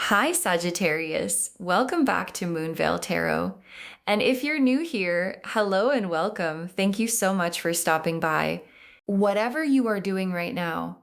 Hi, Sagittarius. Welcome back to Moonveil Tarot. And if you're new here, hello and welcome. Thank you so much for stopping by. Whatever you are doing right now,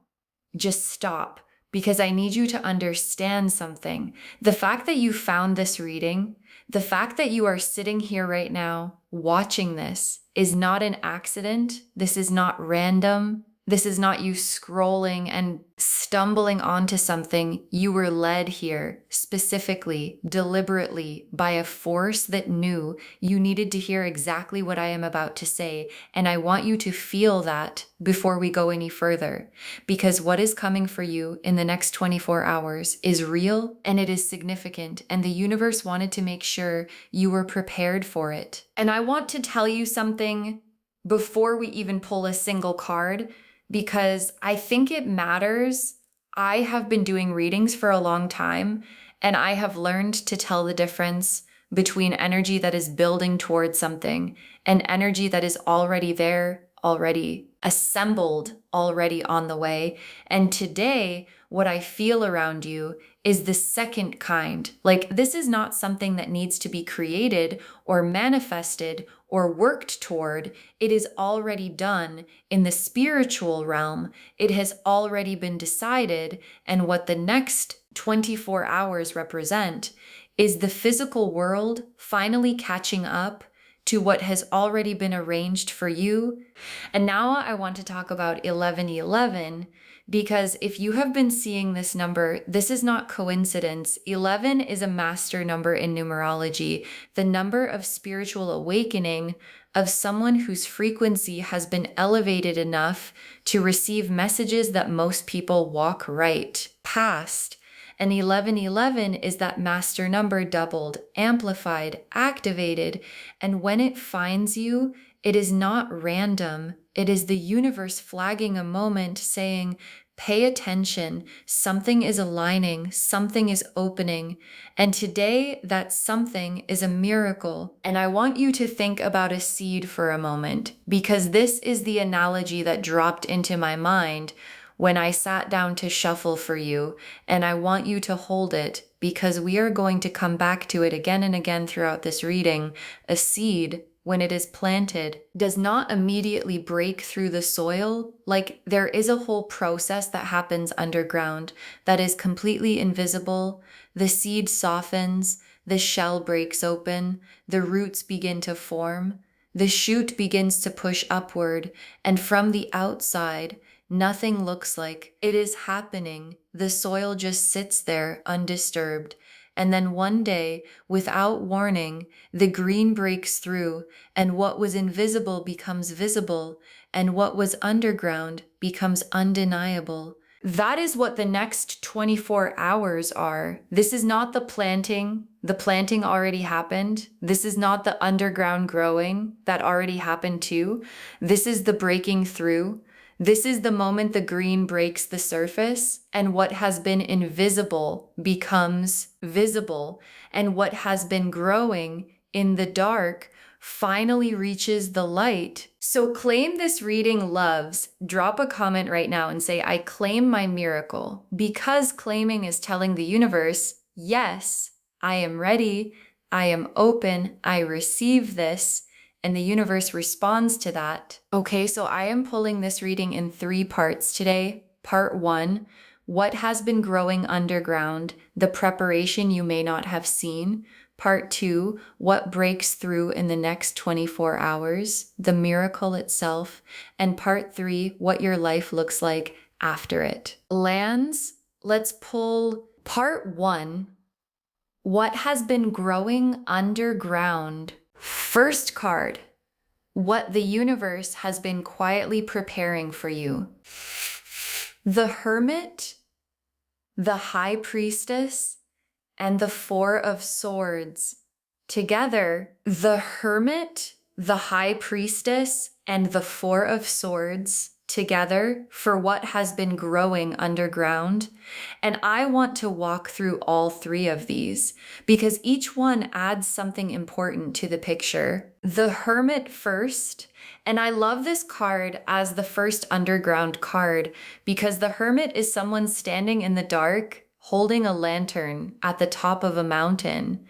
just stop because I need you to understand something. The fact that you found this reading, the fact that you are sitting here right now watching this is not an accident. This is not random. This is not you scrolling and stumbling onto something. You were led here specifically, deliberately by a force that knew you needed to hear exactly what I am about to say. And I want you to feel that before we go any further, because what is coming for you in the next 24 hours is real and it is significant. And the universe wanted to make sure you were prepared for it. And I want to tell you something before we even pull a single card, because I think it matters. I have been doing readings for a long time, and I have learned to tell the difference between energy that is building towards something and energy that is already there, already assembled, already on the way. And today, what I feel around you is the second kind. Like, this is not something that needs to be created or manifested or worked toward. It is already done in the spiritual realm. It has already been decided. And what the next 24 hours represent is the physical world finally catching up to what has already been arranged for you. And now I want to talk about 1111, because if you have been seeing this number, this is not coincidence. 11 is a master number in numerology, the number of spiritual awakening of someone whose frequency has been elevated enough to receive messages that most people walk right past. And 1111 is that master number doubled, amplified, activated. And when it finds you, it is not random. It is the universe flagging a moment saying, pay attention. Something is aligning. Something is opening. And today, that something is a miracle. And I want you to think about a seed for a moment, because this is the analogy that dropped into my mind when I sat down to shuffle for you, and I want you to hold it because we are going to come back to it again and again throughout this reading. A seed, when it is planted, does not immediately break through the soil. Like, there is a whole process that happens underground that is completely invisible. The seed softens, the shell breaks open, the roots begin to form, the shoot begins to push upward, and from the outside, nothing looks like it is happening. The soil just sits there undisturbed. And then one day, without warning, the green breaks through, and what was invisible becomes visible, and what was underground becomes undeniable. That is what the next 24 hours are. This is not the planting. The planting already happened. This is not the underground growing that already happened too. This is the breaking through. This is the moment the green breaks the surface and what has been invisible becomes visible, and what has been growing in the dark finally reaches the light. So claim this reading, loves. Drop a comment right now and say, I claim my miracle, because claiming is telling the universe, yes, I am ready. I am open. I receive this. And the universe responds to that. Okay, so I am pulling this reading in 3 parts today. Part 1, what has been growing underground, the preparation you may not have seen. Part 2, what breaks through in the next 24 hours, the miracle itself. And part 3, what your life looks like after it. Lands, let's pull part 1, what has been growing underground. First card, what the universe has been quietly preparing for you. The Hermit, the High Priestess, and the Four of Swords. Together, the Hermit, the High Priestess, and the Four of Swords together for what has been growing underground. And I want to walk through all 3 of these because each one adds something important to the picture. The Hermit first, and I love this card as the first underground card because the Hermit is someone standing in the dark, holding a lantern at the top of a mountain.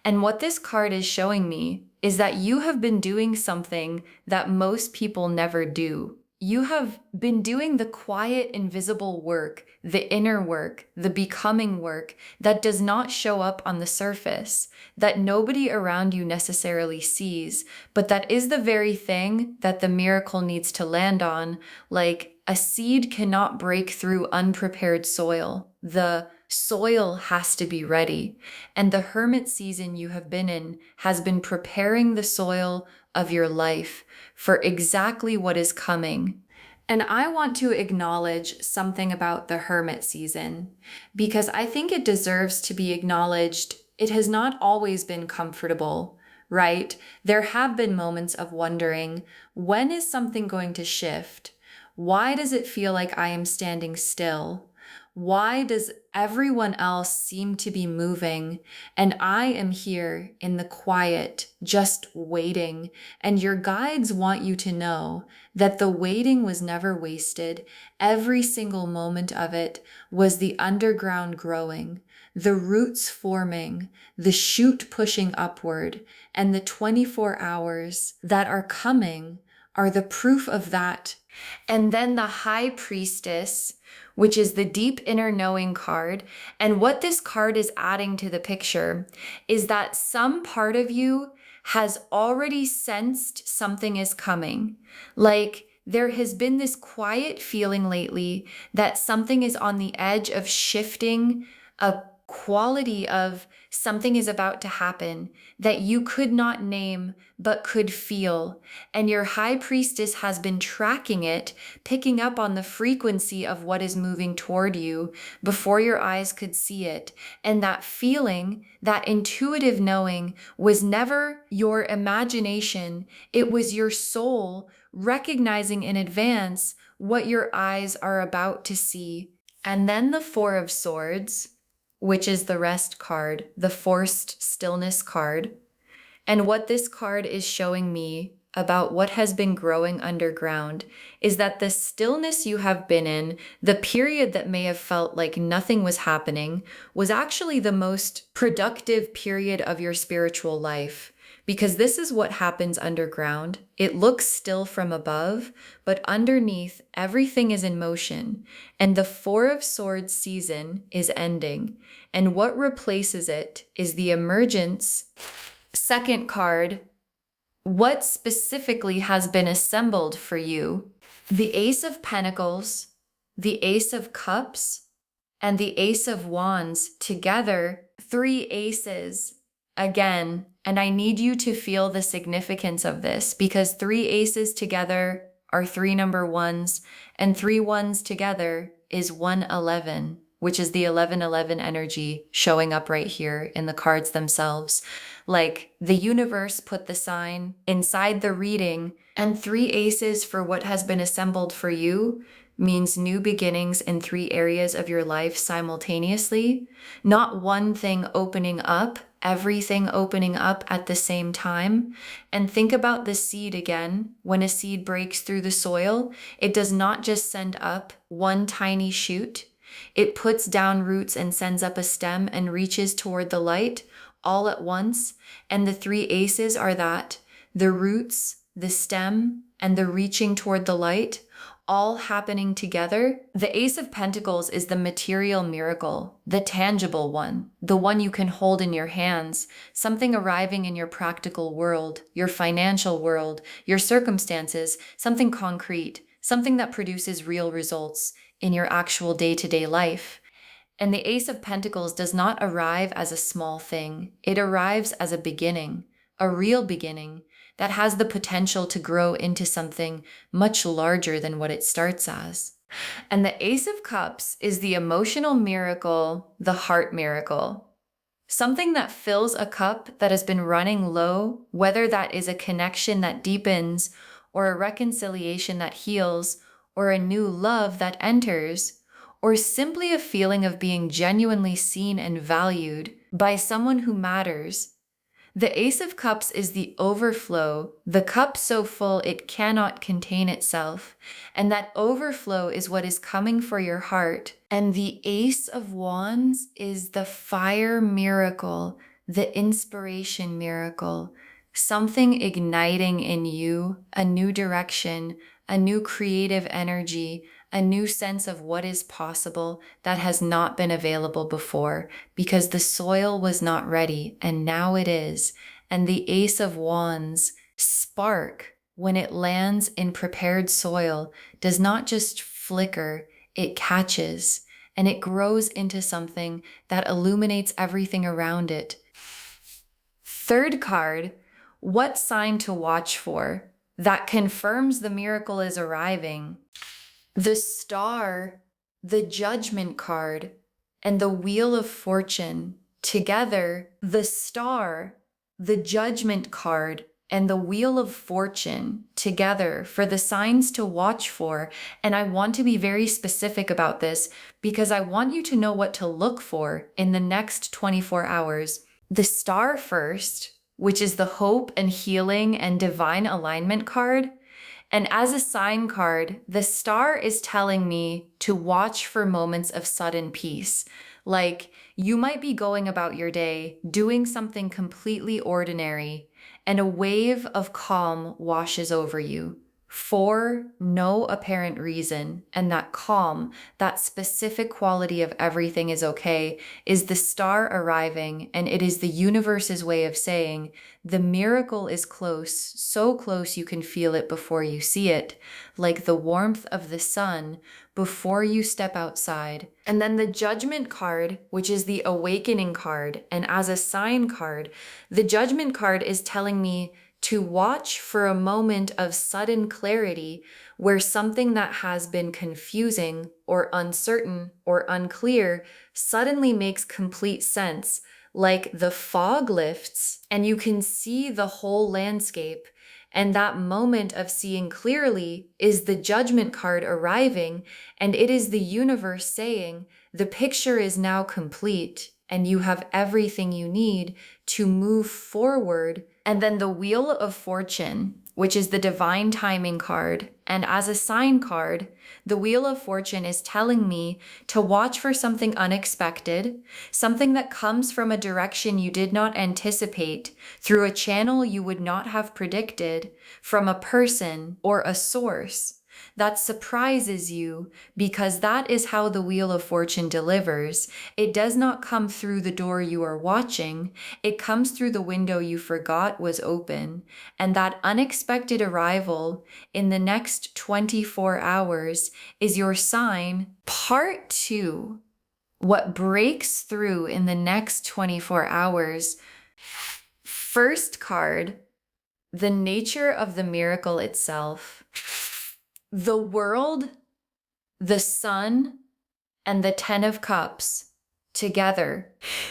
And what this card is showing me is that you have been doing something that most people never do. You have been doing the quiet, invisible work, the inner work, the becoming work that does not show up on the surface, that nobody around you necessarily sees, but that is the very thing that the miracle needs to land on. Like a seed cannot break through unprepared soil. The soil has to be ready. And the hermit season you have been in has been preparing the soil of your life for exactly what is coming. And I want to acknowledge something about the hermit season because I think it deserves to be acknowledged. It has not always been comfortable, right? There have been moments of wondering, when is something going to shift? Why does it feel like I am standing still? Why does everyone else seem to be moving and I am here in the quiet, just waiting? And your guides want you to know that the waiting was never wasted. Every single moment of it was the underground growing, the roots forming, the shoot pushing upward, and the 24 hours that are coming are the proof of that. And then the High Priestess, which is the deep inner knowing card. And what this card is adding to the picture is that some part of you has already sensed something is coming. Like there has been this quiet feeling lately that something is on the edge of shifting, a quality of something is about to happen that you could not name but could feel. And your high priestess has been tracking it, picking up on the frequency of what is moving toward you before your eyes could see it. And that feeling, that intuitive knowing, was never your imagination. It was your soul recognizing in advance what your eyes are about to see. And then the Four of Swords, which is the rest card, the forced stillness card. And what this card is showing me about what has been growing underground is that the stillness you have been in, the period that may have felt like nothing was happening, was actually the most productive period of your spiritual life. Because this is what happens underground. It looks still from above, but underneath, everything is in motion. And the Four of Swords season is ending. And what replaces it is the emergence. Second card, what specifically has been assembled for you? The Ace of Pentacles, the Ace of Cups, and the Ace of Wands together, three aces again. And I need you to feel the significance of this because three aces together are three number ones, and three ones together is 111, which is the 1111 energy showing up right here in the cards themselves. Like the universe put the sign inside the reading, and three aces for what has been assembled for you means new beginnings in three areas of your life simultaneously, not one thing opening up, everything opening up at the same time. And think about the seed again. When a seed breaks through the soil, it does not just send up one tiny shoot. It puts down roots and sends up a stem and reaches toward the light all at once. And the three aces are that: the roots, the stem, and the reaching toward the light, all happening together. The Ace of Pentacles is the material miracle, the tangible one, the one you can hold in your hands, something arriving in your practical world, your financial world, your circumstances, something concrete, something that produces real results in your actual day-to-day life. And the Ace of Pentacles does not arrive as a small thing. It arrives as a beginning, a real beginning, that has the potential to grow into something much larger than what it starts as. And the Ace of Cups is the emotional miracle, the heart miracle. Something that fills a cup that has been running low, whether that is a connection that deepens, or a reconciliation that heals, or a new love that enters, or simply a feeling of being genuinely seen and valued by someone who matters. The Ace of Cups is the overflow, the cup so full it cannot contain itself. And that overflow is what is coming for your heart. And the Ace of Wands is the fire miracle, the inspiration miracle, something igniting in you, a new direction, a new creative energy, a new sense of what is possible that has not been available before because the soil was not ready and now it is. And the Ace of Wands spark when it lands in prepared soil does not just flicker, it catches and it grows into something that illuminates everything around it. Third card, what sign to watch for that confirms the miracle is arriving? The Star, the Judgment card, and the Wheel of Fortune. Together, the Star, the Judgment card, and the Wheel of Fortune together for the signs to watch for. And I want to be very specific about this because I want you to know what to look for in the next 24 hours. The Star first, which is the hope and healing and divine alignment card. And as a sign card, the Star is telling me to watch for moments of sudden peace. Like you might be going about your day, doing something completely ordinary, and a wave of calm washes over you for no apparent reason. And that calm, that specific quality of everything is okay, is the Star arriving, and it is the universe's way of saying, the miracle is close, so close you can feel it before you see it, like the warmth of the sun before you step outside. And then the Judgment card, which is the awakening card, and as a sign card, the Judgment card is telling me to watch for a moment of sudden clarity where something that has been confusing or uncertain or unclear suddenly makes complete sense. Like the fog lifts and you can see the whole landscape. And that moment of seeing clearly is the Judgment card arriving, and it is the universe saying, the picture is now complete and you have everything you need to move forward. And then the Wheel of Fortune, which is the divine timing card. And as a sign card, the Wheel of Fortune is telling me to watch for something unexpected, something that comes from a direction you did not anticipate, through a channel you would not have predicted, from a person or a source that surprises you, because that is how the Wheel of Fortune delivers. It does not come through the door you are watching. It comes through the window you forgot was open. And that unexpected arrival in the next 24 hours is your sign. Part 2, what breaks through in the next 24 hours. First card, the nature of the miracle itself. The World, the Sun, and the Ten of Cups together.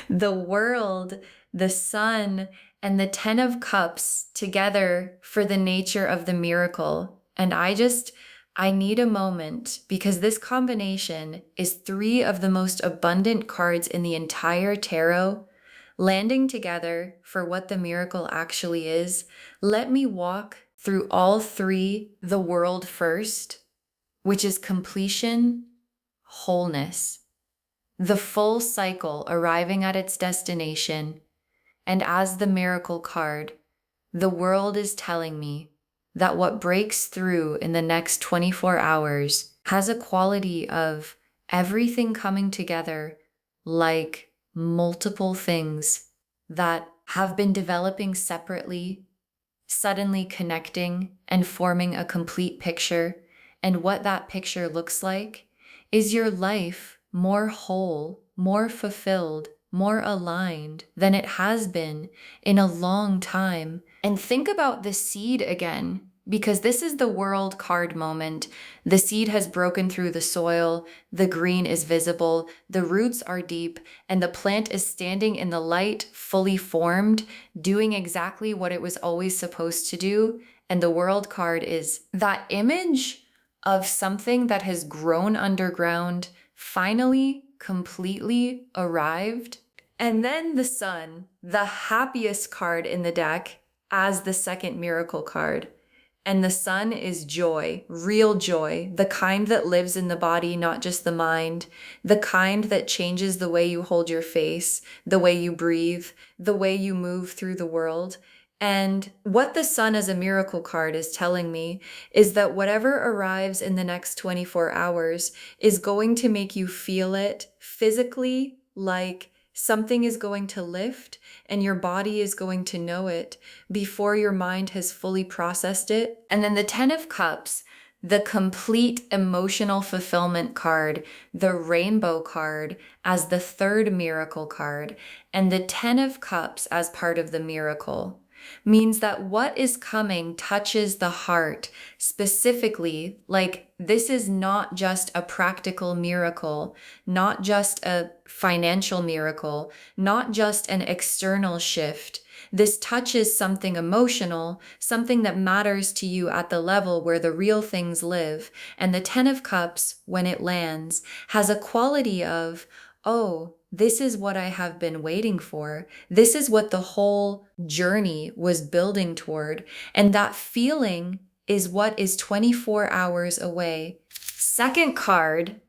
The World, the Sun, and the Ten of Cups together for the nature of the miracle. And I need a moment because this combination is 3 of the most abundant cards in the entire tarot landing together for what the miracle actually is. Let me walk through all 3, the World first, which is completion, wholeness, the full cycle arriving at its destination. And as the miracle card, the World is telling me that what breaks through in the next 24 hours has a quality of everything coming together like multiple things that have been developing separately, suddenly connecting and forming a complete picture. And what that picture looks like is your life more whole, more fulfilled, more aligned than it has been in a long time. And think about the seed again, because this is the World card moment. The seed has broken through the soil, the green is visible, the roots are deep, and the plant is standing in the light, fully formed, doing exactly what it was always supposed to do. And the World card is that image of something that has grown underground, finally, completely arrived. And then the Sun, the happiest card in the deck, as the second miracle card. And the Sun is joy, real joy, the kind that lives in the body, not just the mind, the kind that changes the way you hold your face, the way you breathe, the way you move through the world. And what the Sun as a miracle card is telling me is that whatever arrives in the next 24 hours is going to make you feel it physically, like something is going to lift and your body is going to know it before your mind has fully processed it. And then the 10 of Cups, the complete emotional fulfillment card, the rainbow card as the third miracle card, and the 10 of Cups as part of the miracle, means that what is coming touches the heart specifically. Like, this is not just a practical miracle, not just a financial miracle, not just an external shift. This touches something emotional, something that matters to you at the level where the real things live. And the 10 of Cups, when it lands, has a quality of, oh, this is what I have been waiting for. This is what the whole journey was building toward. And that feeling is what is 24 hours away. Second card,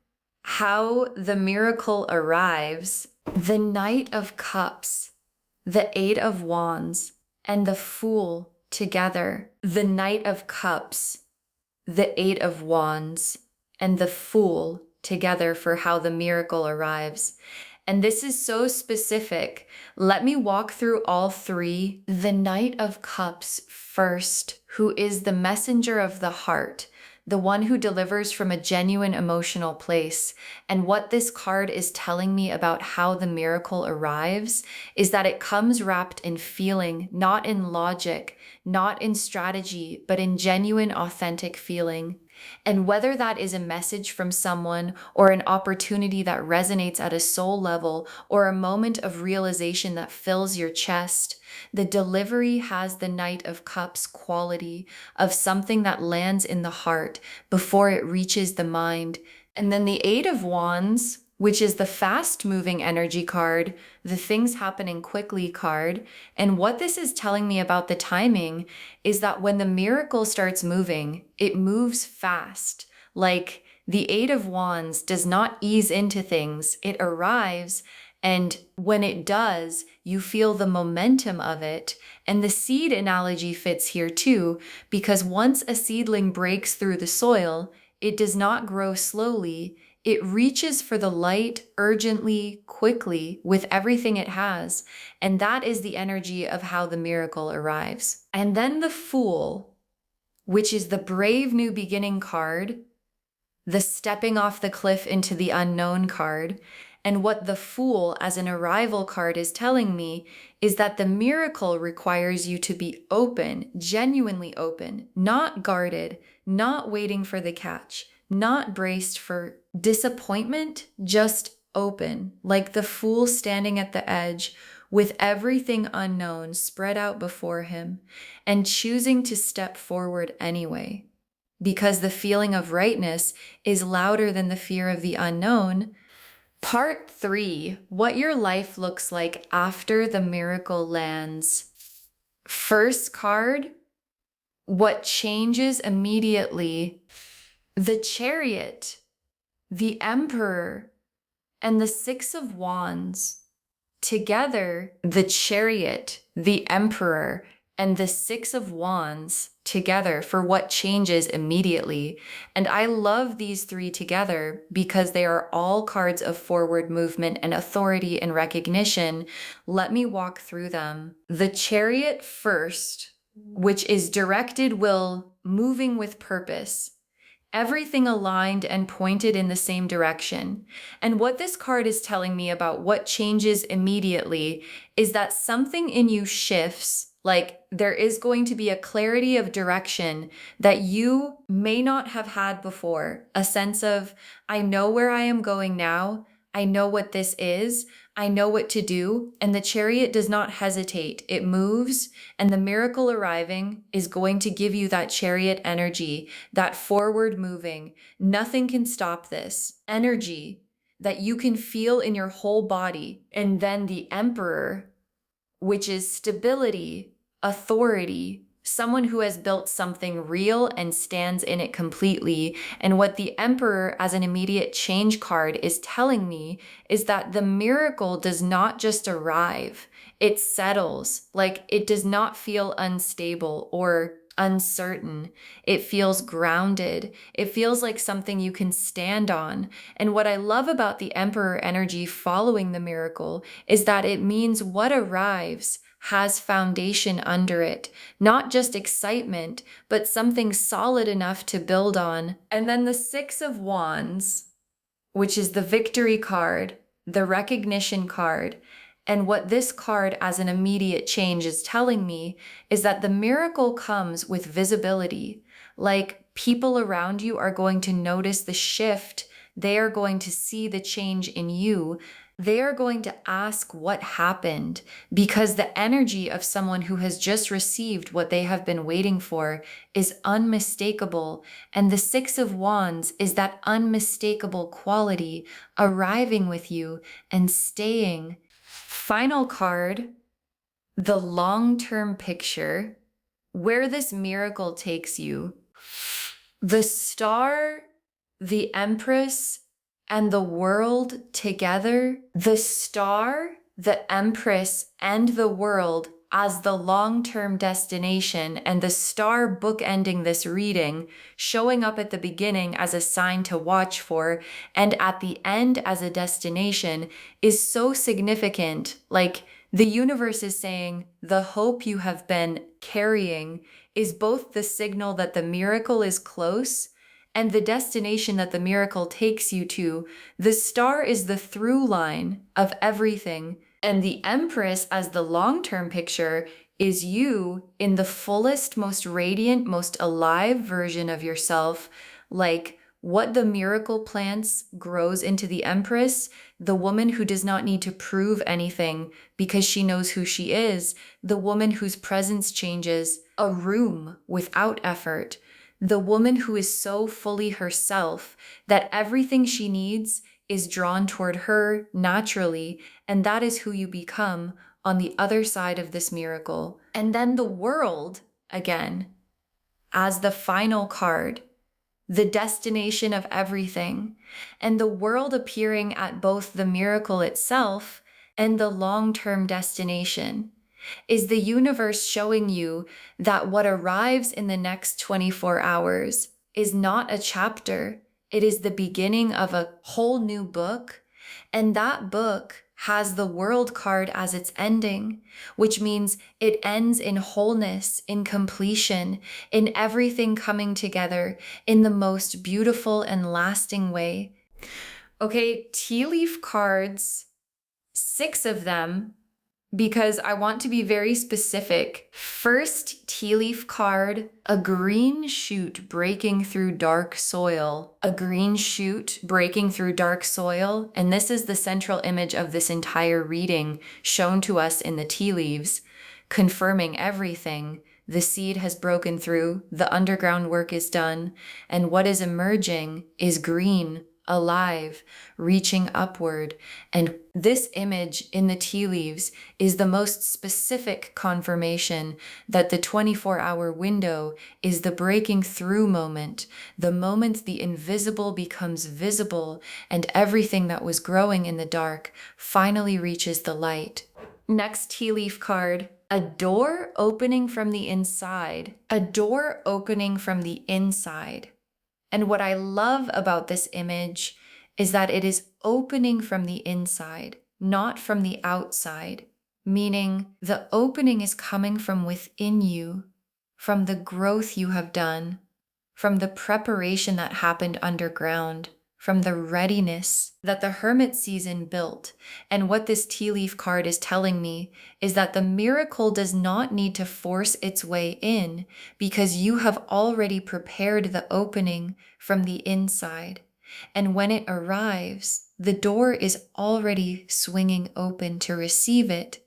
how the miracle arrives. The Knight of Cups, the Eight of Wands, and the Fool together. The Knight of Cups, the Eight of Wands, and the Fool together for how the miracle arrives. And this is so specific. Let me walk through all three. The Knight of Cups first, who is the messenger of the heart, the one who delivers from a genuine emotional place. And what this card is telling me about how the miracle arrives is that it comes wrapped in feeling, not in logic, not in strategy, but in genuine, authentic feeling. And whether that is a message from someone or an opportunity that resonates at a soul level or a moment of realization that fills your chest, the delivery has the Knight of Cups quality of something that lands in the heart before it reaches the mind. And then the Eight of Wands, which is the fast-moving energy card, the things happening quickly card. And what this is telling me about the timing is that when the miracle starts moving, it moves fast. Like, the Eight of Wands does not ease into things. It arrives, and when it does, you feel the momentum of it. And the seed analogy fits here too, because once a seedling breaks through the soil, it does not grow slowly. It reaches for the light urgently, quickly, with everything it has. And that is the energy of how the miracle arrives. And then the Fool, which is the brave new beginning card, the stepping off the cliff into the unknown card. And what the Fool as an arrival card is telling me is that the miracle requires you to be open, genuinely open, not guarded, not waiting for the catch, not braced for disappointment, just open, like the Fool standing at the edge with everything unknown spread out before him and choosing to step forward anyway. Because the feeling of rightness is louder than the fear of the unknown. Part 3, what your life looks like after the miracle lands. First card, what changes immediately. The Chariot, the Emperor, and the Six of Wands. Together, the Chariot, the Emperor, and the Six of Wands together for what changes immediately. And I love these three together because they are all cards of forward movement and authority and recognition. Let me walk through them. The Chariot first, which is directed will, moving with purpose. Everything aligned and pointed in the same direction. And what this card is telling me about what changes immediately is that something in you shifts. Like, there is going to be a clarity of direction that you may not have had before. A sense of, I know where I am going now. I know what this is. I know what to do. And the Chariot does not hesitate. It moves, and the miracle arriving is going to give you that Chariot energy, that forward moving. Nothing can stop this energy. that you can feel in your whole body. And then the Emperor, which is stability, authority, someone who has built something real and stands in it completely. And what the Emperor as an immediate change card is telling me is that the miracle does not just arrive, it settles. Like, it does not feel unstable or uncertain. It feels grounded. It feels like something you can stand on. And what I love about the Emperor energy following the miracle is that it means what arrives has foundation under it, not just excitement, but something solid enough to build on. And then the Six of Wands, which is the victory card, the recognition card. And what this card as an immediate change is telling me is that the miracle comes with visibility. Like, people around you are going to notice the shift. They are going to see the change in you. They are going to ask what happened, because the energy of someone who has just received what they have been waiting for is unmistakable. And the Six of Wands is that unmistakable quality arriving with you and staying. Final card, the long-term picture, where this miracle takes you. The Star, the Empress, and the World together. The Star, the Empress, and the World as the long-term destination, and the Star bookending this reading, showing up at the beginning as a sign to watch for, and at the end as a destination, is so significant. Like, the universe is saying the hope you have been carrying is both the signal that the miracle is close and the destination that the miracle takes you to. The Star is the through line of everything. And the Empress, as the long-term picture, is you in the fullest, most radiant, most alive version of yourself. Like, what the miracle plants grows into the Empress, the woman who does not need to prove anything because she knows who she is, the woman whose presence changes a room without effort, the woman who is so fully herself that everything she needs is drawn toward her naturally, and that is who you become on the other side of this miracle. And then the World, again, as the final card, the destination of everything, and the World appearing at both the miracle itself and the long-term destination. Is the universe showing you that what arrives in the next 24 hours is not a chapter, it is the beginning of a whole new book, and that book has the World card as its ending, which means it ends in wholeness, in completion, in everything coming together in the most beautiful and lasting way. Okay, tea leaf cards, 6 of them, because I want to be very specific. First tea leaf card, a green shoot breaking through dark soil. A green shoot breaking through dark soil. And this is the central image of this entire reading shown to us in the tea leaves, confirming everything. The seed has broken through, the underground work is done, and what is emerging is green, alive, reaching upward. And this image in the tea leaves is the most specific confirmation that the 24-hour window is the breaking through moment, the moment the invisible becomes visible and everything that was growing in the dark finally reaches the light. Next tea leaf card, a door opening from the inside. A door opening from the inside. And what I love about this image is that it is opening from the inside, not from the outside, meaning the opening is coming from within you, from the growth you have done, from the preparation that happened underground, from the readiness that the hermit season built. And what this tea leaf card is telling me is that the miracle does not need to force its way in, because you have already prepared the opening from the inside. And when it arrives, the door is already swinging open to receive it.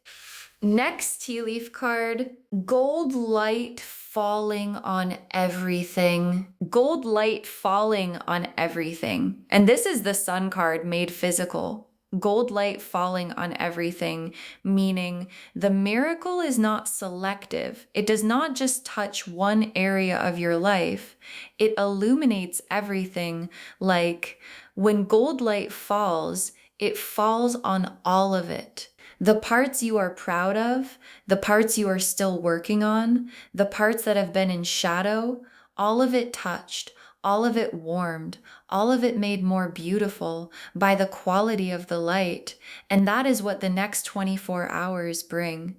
Next tea leaf card, gold light falling on everything. Gold light falling on everything. And this is the sun card made physical. Gold light falling on everything, meaning the miracle is not selective. It does not just touch one area of your life. It illuminates everything. Like when gold light falls, it falls on all of it. The parts you are proud of, the parts you are still working on, the parts that have been in shadow, all of it touched, all of it warmed, all of it made more beautiful by the quality of the light. And that is what the next 24 hours bring.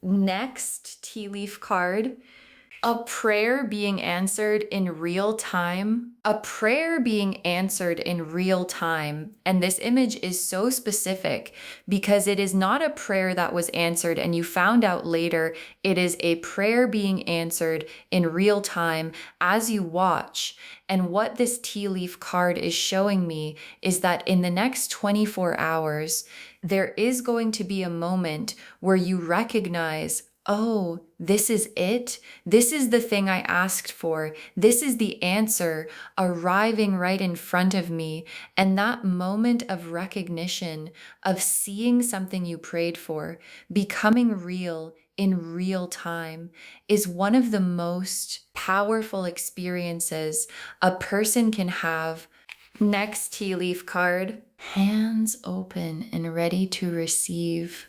Next tea leaf card. A prayer being answered in real time. A prayer being answered in real time. And this image is so specific because it is not a prayer that was answered and you found out later. It is a prayer being answered in real time as you watch. And what this tea leaf card is showing me is that in the next 24 hours, there is going to be a moment where you recognize, oh, this is it. This is the thing I asked for. This is the answer arriving right in front of me. And that moment of recognition, of seeing something you prayed for, becoming real in real time, is one of the most powerful experiences a person can have. Next tea leaf card, hands open and ready to receive.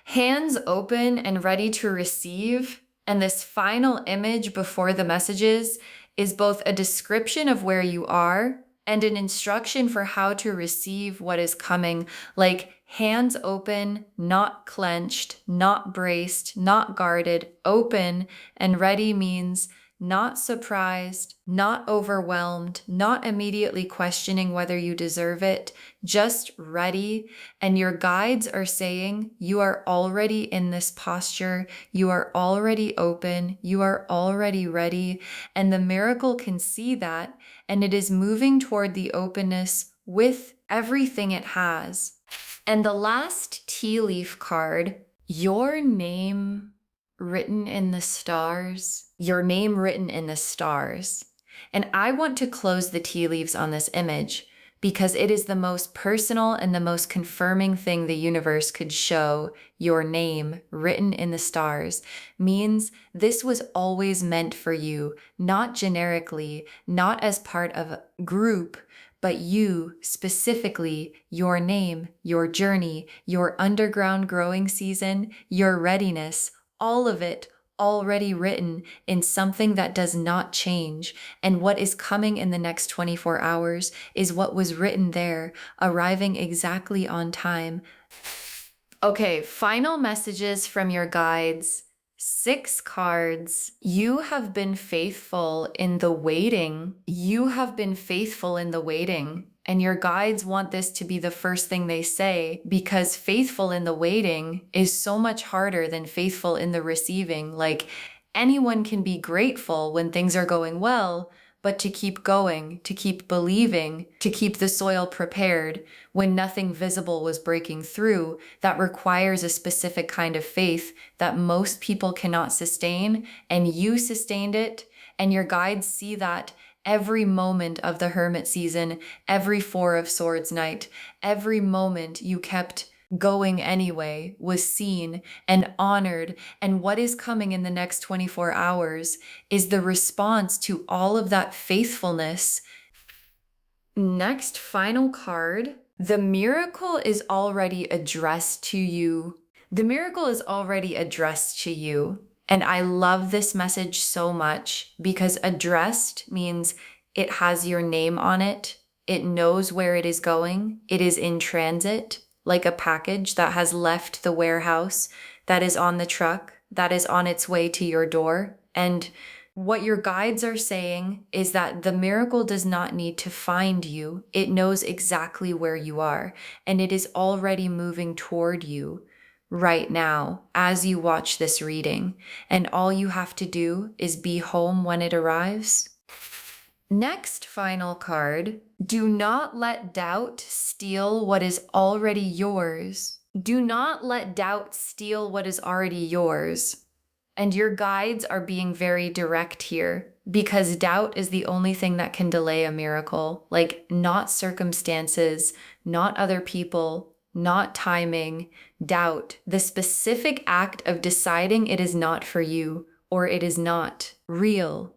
Hands open and ready to receive. And this final image before the messages is both a description of where you are and an instruction for how to receive what is coming. Like hands open, not clenched, not braced, not guarded, open and ready means not surprised, not overwhelmed, not immediately questioning whether you deserve it, just ready. And your guides are saying you are already in this posture. You are already open. You are already ready. And the miracle can see that. And it is moving toward the openness with everything it has. And the last tea leaf card, your name written in the stars, your name written in the stars. And I want to close the tea leaves on this image because it is the most personal and the most confirming thing the universe could show. Your name written in the stars means this was always meant for you, not generically, not as part of a group, but you specifically, your name, your journey, your underground growing season, your readiness, all of it already written in something that does not change. And what is coming in the next 24 hours is what was written there, arriving exactly on time. Okay, final messages from your guides. 6 cards. You have been faithful in the waiting. You have been faithful in the waiting. And your guides want this to be the first thing they say because faithful in the waiting is so much harder than faithful in the receiving. Like anyone can be grateful when things are going well, but to keep going, to keep believing, to keep the soil prepared when nothing visible was breaking through, that requires a specific kind of faith that most people cannot sustain, and you sustained it, and your guides see that every moment of the hermit season, every Four of Swords night, every moment you kept going anyway was seen and honored. And what is coming in the next 24 hours is the response to all of that faithfulness. Next, final card. The miracle is already addressed to you. The miracle is already addressed to you. And I love this message so much because addressed means it has your name on it. It knows where it is going. It is in transit, like a package that has left the warehouse, that is on the truck, that is on its way to your door. And what your guides are saying is that the miracle does not need to find you. It knows exactly where you are, and it is already moving toward you right now as you watch this reading. And all you have to do is be home when it arrives. Next final card, do not let doubt steal what is already yours. Do not let doubt steal what is already yours. And your guides are being very direct here because doubt is the only thing that can delay a miracle, like not circumstances, not other people, not timing, doubt, the specific act of deciding it is not for you, or it is not real,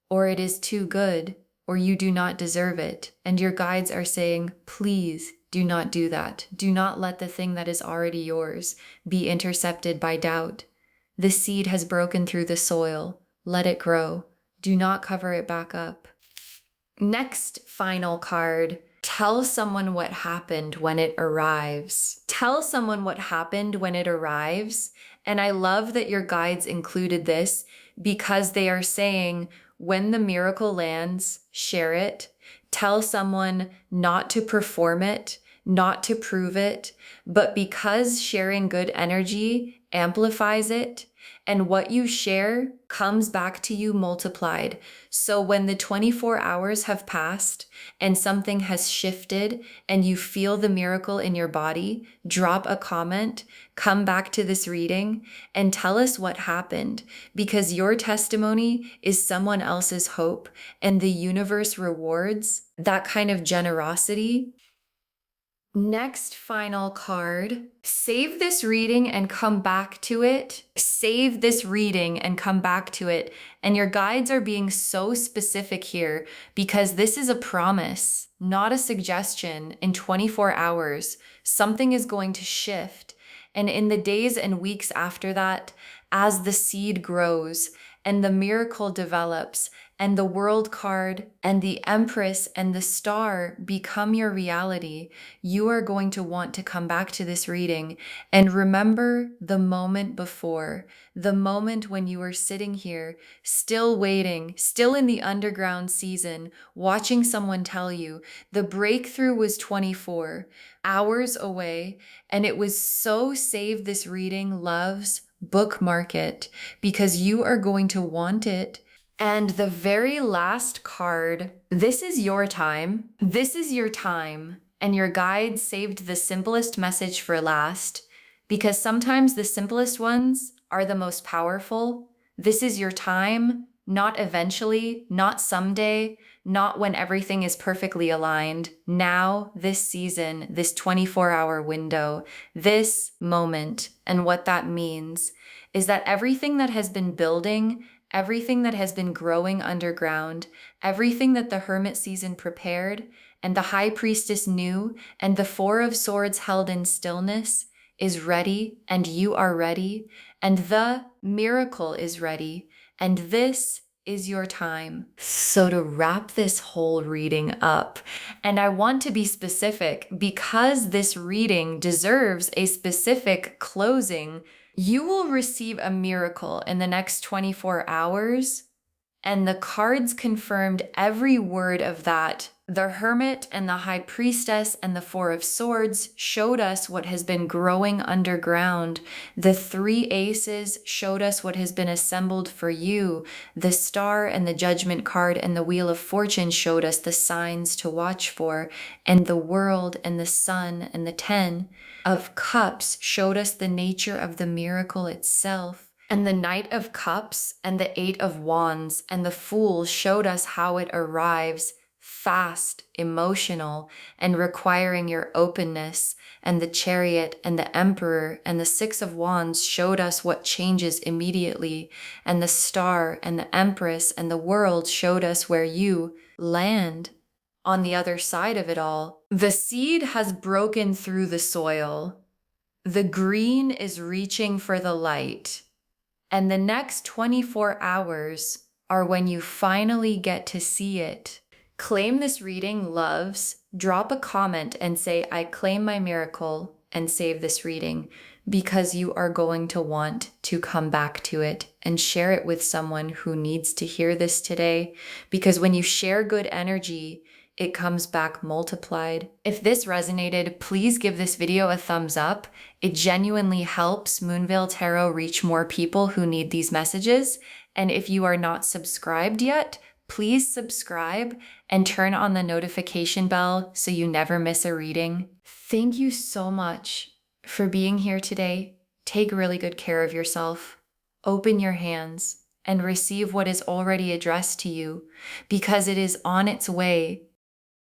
or it is too good, or you do not deserve it. And your guides are saying, please do not do that. Do not let the thing that is already yours be intercepted by doubt. The seed has broken through the soil. Let it grow. Do not cover it back up. Next final card. Tell someone what happened when it arrives. Tell someone what happened when it arrives. And I love that your guides included this because they are saying, when the miracle lands, share it. Tell someone not to perform it, not to prove it, but because sharing good energy amplifies it, and what you share comes back to you multiplied. So when the 24 hours have passed and something has shifted and you feel the miracle in your body, drop a comment, come back to this reading and tell us what happened, because your testimony is someone else's hope, and the universe rewards that kind of generosity. Next final card. Save this reading and come back to it. Save this reading and come back to it. And your guides are being so specific here because this is a promise, not a suggestion. In 24 hours, something is going to shift. And in the days and weeks after that, as the seed grows and the miracle develops, and the world card and the Empress and the star become your reality, you are going to want to come back to this reading and remember the moment before, the moment when you were sitting here, still waiting, still in the underground season, watching someone tell you the breakthrough was 24 hours away, and it was so save this reading, loves, bookmark it, because you are going to want it. And the very last card, this is your time. This is your time. And your guide saved the simplest message for last, because sometimes the simplest ones are the most powerful. This is your time, not eventually, not someday, not when everything is perfectly aligned. Now, this season, this 24-hour window, this moment. And what that means is that everything that has been building, everything that has been growing underground, everything that the Hermit season prepared, and the High Priestess knew, and the Four of Swords held in stillness, is ready, and you are ready, and the miracle is ready, and this is your time. So to wrap this whole reading up, and I want to be specific because this reading deserves a specific closing, you will receive a miracle in the next 24 hours, and the cards confirmed every word of that. The Hermit and the High Priestess and the Four of Swords showed us what has been growing underground. The Three Aces showed us what has been assembled for you. The Star and the Judgment card and the Wheel of Fortune showed us the signs to watch for. And the World and the Sun and the Ten of Cups showed us the nature of the miracle itself. And the Knight of Cups and the Eight of Wands and the Fool showed us how it arrives, fast, emotional, and requiring your openness. And the Chariot and the Emperor and the Six of Wands showed us what changes immediately. And the Star and the Empress and the World showed us where you land on the other side of it all. The seed has broken through the soil. The green is reaching for the light. And the next 24 hours are when you finally get to see it. Claim this reading, loves. Drop a comment and say, I claim my miracle, and save this reading, because you are going to want to come back to it and share it with someone who needs to hear this today. Because when you share good energy, it comes back multiplied. If this resonated, please give this video a thumbs up. It genuinely helps Moonveil Tarot reach more people who need these messages. And if you are not subscribed yet, please subscribe and turn on the notification bell so you never miss a reading. Thank you so much for being here today. Take really good care of yourself. Open your hands and receive what is already addressed to you, because it is on its way